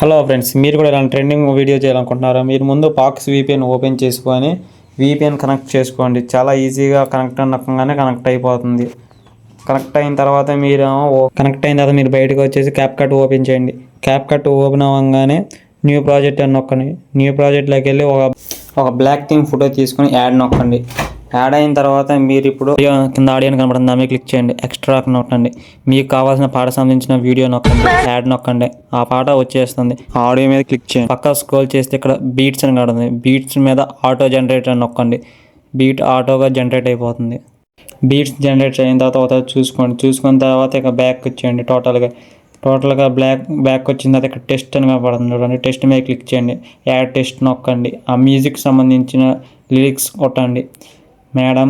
Hello friends, మీరు కూడా ఇలాంటి ట్రెండింగ్ వీడియో చేయాలనుకుంటున్నారా? మీరు ముందు పాక్స్ వీపీఎన్ ఓపెన్ చేసుకొని వీపీఎన్ కనెక్ట్ చేసుకోండి. చాలా ఈజీగా కనెక్ట్ అవ్వగానే కనెక్ట్ అయిపోతుంది. కనెక్ట్ అయిన తర్వాత మీరు బయటకు వచ్చేసి క్యాప్కట్ ఓపెన్ చేయండి. క్యాప్కట్ ఓపెన్ అవ్వగానే న్యూ ప్రాజెక్ట్ అని నొక్కండి. న్యూ ప్రాజెక్ట్లోకి వెళ్ళి ఒక బ్లాక్ థీమ్ ఫోటో తీసుకొని యాడ్ నొక్కండి. యాడ్ అయిన తర్వాత మీరు ఇప్పుడు కింద ఆడియో కనబడుతుంది, దాన్ని క్లిక్ చేయండి. ఎక్స్ట్రా నొక్కండి. మీకు కావాల్సిన పాట సంబంధించిన వీడియో నొక్కండి. యాడ్ నొక్కండి. ఆ పాట వచ్చేస్తుంది. ఆడియో మీద క్లిక్ చేయండి. పక్క స్క్రోల్ చేస్తే ఇక్కడ బీట్స్ అని కనబడుతుంది. బీట్స్ మీద ఆటో జనరేటర్ నొక్కండి. బీట్ ఆటోగా జనరేట్ అయిపోతుంది. బీట్స్ జనరేట్ అయిన తర్వాత చూసుకోండి. చూసుకున్న తర్వాత ఇక బ్యాక్ వచ్చేయండి. టోటల్గా బ్యాక్ వచ్చిన తర్వాత ఇక్కడ టెస్ట్ అని కనబడుతుంది చూడండి. టెస్ట్ మీద క్లిక్ చేయండి. యాడ్ టెస్ట్ నొక్కండి. ఆ మ్యూజిక్ సంబంధించిన లిరిక్స్ కొట్టండి. మేడం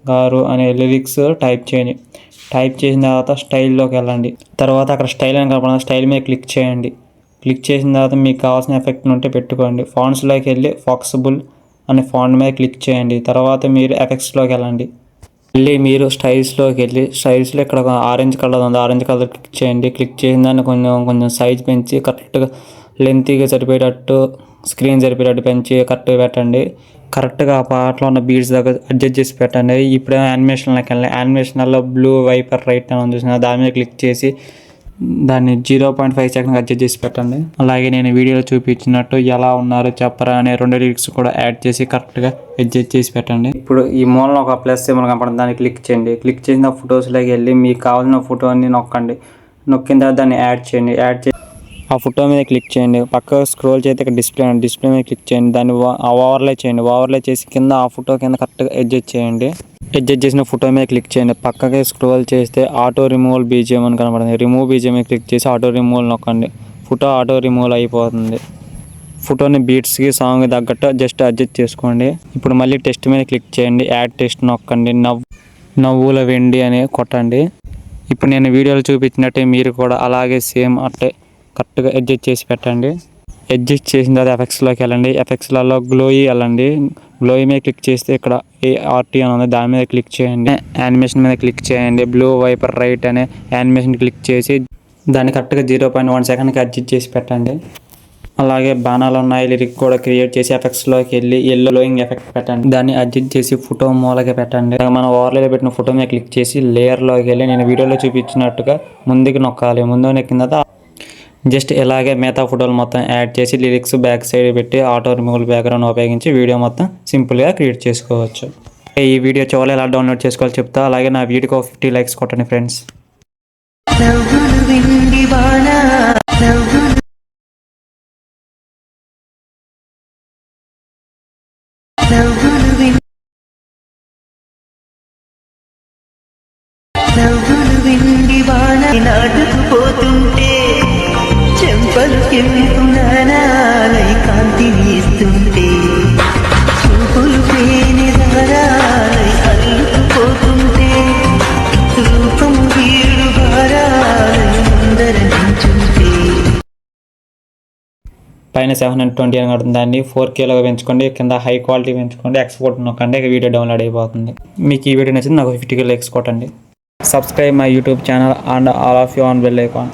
గారు అనే లిరిక్స్ టైప్ చేయండి. టైప్ చేసిన తర్వాత స్టైల్లోకి వెళ్ళండి. తర్వాత అక్కడ స్టైల్ అని కనపడుతుంది. స్టైల్ మీద క్లిక్ చేయండి. క్లిక్ చేసిన తర్వాత మీకు కావాల్సిన ఎఫెక్ట్ ఉంటే పెట్టుకోండి. ఫాంట్స్లోకి వెళ్ళి ఫాక్సిబుల్ అనే ఫాంట్ మీద క్లిక్ చేయండి. తర్వాత మీరు ఎఫెక్ట్స్లోకి వెళ్ళండి. మళ్ళీ మీరు స్టైల్స్లోకి వెళ్ళి స్టైల్స్లో ఇక్కడ ఒక ఆరెంజ్ కలర్ ఉంది. ఆరెంజ్ కలర్ క్లిక్ చేయండి. క్లిక్ చేసిన దాన్ని కొంచెం సైజ్ పెంచి కరెక్ట్గా లెంతీగా సరిపోయేటట్టు స్క్రీన్ సరిపోయేటట్టు పెంచి కరెక్ట్గా పెట్టండి. కరెక్ట్గా ఆ పాటలో ఉన్న బీట్స్ దగ్గర అడ్జస్ట్ చేసి పెట్టండి. ఇప్పుడు యానిమేషన్లోకి వెళ్ళండి. యానిమేషన్లో బ్లూ వైపర్ రైట్ అని చూసిన దాని మీద క్లిక్ చేసి దాన్ని 0.5 సెకండ్ అడ్జస్ట్ చేసి పెట్టండి. అలాగే నేను వీడియోలో చూపించినట్టు ఎలా ఉన్నారో చెప్పరా అనే 2 లిరిక్స్ కూడా యాడ్ చేసి కరెక్ట్గా అడ్జస్ట్ చేసి పెట్టండి. ఇప్పుడు ఈ మూలన ఒక ప్లస్ సింబల్ కనపడుతుంది, దాన్ని క్లిక్ చేయండి. క్లిక్ చేసిన ఫొటోస్లోకి వెళ్ళి మీకు కావాల్సిన ఫోటోని నొక్కండి. నొక్కిన తర్వాత దాన్ని యాడ్ చేయండి. ఆ ఫోటో మీద క్లిక్ చేయండి. పక్క స్క్రోల్ చేస్తే ఇక్కడ డిస్ప్లే మీద క్లిక్ చేయండి. దాన్ని ఓవర్లే చేయండి. ఓవర్లే చేసి కింద ఆ ఫోటో కింద కరెక్ట్గా అడ్జస్ట్ చేయండి. అడ్జస్ట్ చేసిన ఫోటో మీద క్లిక్ చేయండి. పక్కకి స్క్రోల్ చేస్తే ఆటో రిమూవల్ బీజిఎం అని కనబడుతుంది. రిమూవ్ బీజిఎం మీద క్లిక్ చేసి ఆటో రిమూవల్ నొక్కండి. ఫోటో ఆటో రిమూవల్ అయిపోతుంది. ఫోటోని బీట్స్కి సాంగ్ తగ్గట్టు జస్ట్ అడ్జస్ట్ చేసుకోండి. ఇప్పుడు మళ్ళీ టెస్ట్ మీద క్లిక్ చేయండి. యాడ్ టెస్ట్ నొక్కండి. నవ్వుల వెండి అని కొట్టండి. ఇప్పుడు నేను వీడియోలో చూపించినట్టే మీరు కూడా అలాగే సేమ్ అట్టే కరెక్ట్గా అడ్జస్ట్ చేసి పెట్టండి. అడ్జస్ట్ చేసిన తర్వాత ఎఫెక్ట్స్లోకి వెళ్ళండి. ఎఫెక్ట్స్లలో గ్లోయి వెళ్ళండి. గ్లోయి మీద క్లిక్ చేస్తే ఇక్కడ ART అని ఉంది, దాని మీద క్లిక్ చేయండి. యానిమేషన్ మీద క్లిక్ చేయండి. బ్లూ వైపర్ రైట్ అనే యానిమేషన్ క్లిక్ చేసి దాన్ని కరెక్ట్గా 0.1 సెకండ్కి అడ్జస్ట్ చేసి పెట్టండి. అలాగే బాణాలు ఉన్నాయి లిరిక్ కూడా క్రియేట్ చేసి ఎఫెక్ట్స్లోకి వెళ్ళి ఎల్లో గ్లోయింగ్ ఎఫెక్ట్ పెట్టండి. దాన్ని అడ్జస్ట్ చేసి ఫోటో మూలకి పెట్టండి. మనం ఓవర్లేలో పెట్టిన ఫోటో మీద క్లిక్ చేసి లేయర్లోకి వెళ్ళి నేను వీడియోలో చూపించినట్టుగా ముందుకు నొక్కాలి. ముందు నొక్కిన తర్వాత జస్ట్ ఇలాగే మిగతా ఫోటోలు మొత్తం యాడ్ చేసి లిరిక్స్ బ్యాక్ సైడ్ పెట్టి ఆటో రిమూవల్ బ్యాక్గ్రౌండ్ ఉపయోగించి వీడియో మొత్తం సింపుల్గా క్రియేట్ చేసుకోవచ్చు. ఈ వీడియో చివరిలో ఎలా డౌన్లోడ్ చేసుకోవాలో చెప్తా. అలాగే నా వీడియోకి 50 లైక్స్ కొట్టండి ఫ్రెండ్స్. నాటుకుపోతుంటే చెంపలు కెంపునాలై కాంతినిస్తుంటే చూపులు పేని దారాలై అల్లుకుపోతుంటే రూపము వీడు భారాలై ముందర నించుంటే పైన 720 అని కడుతుంది. దాన్ని 4Kలో పెంచుకోండి. కింద హై క్వాలిటీ పెంచుకోండి. ఎక్స్పోర్ట్ నొక్కండి. వీడియో డౌన్లోడ్ అయిపోతుంది. మీకు ఈ వీడియో నచ్చింది నాకు 50 లైక్స్ కొట్టండి. Subscribe my YouTube channel and all of you on bell icon.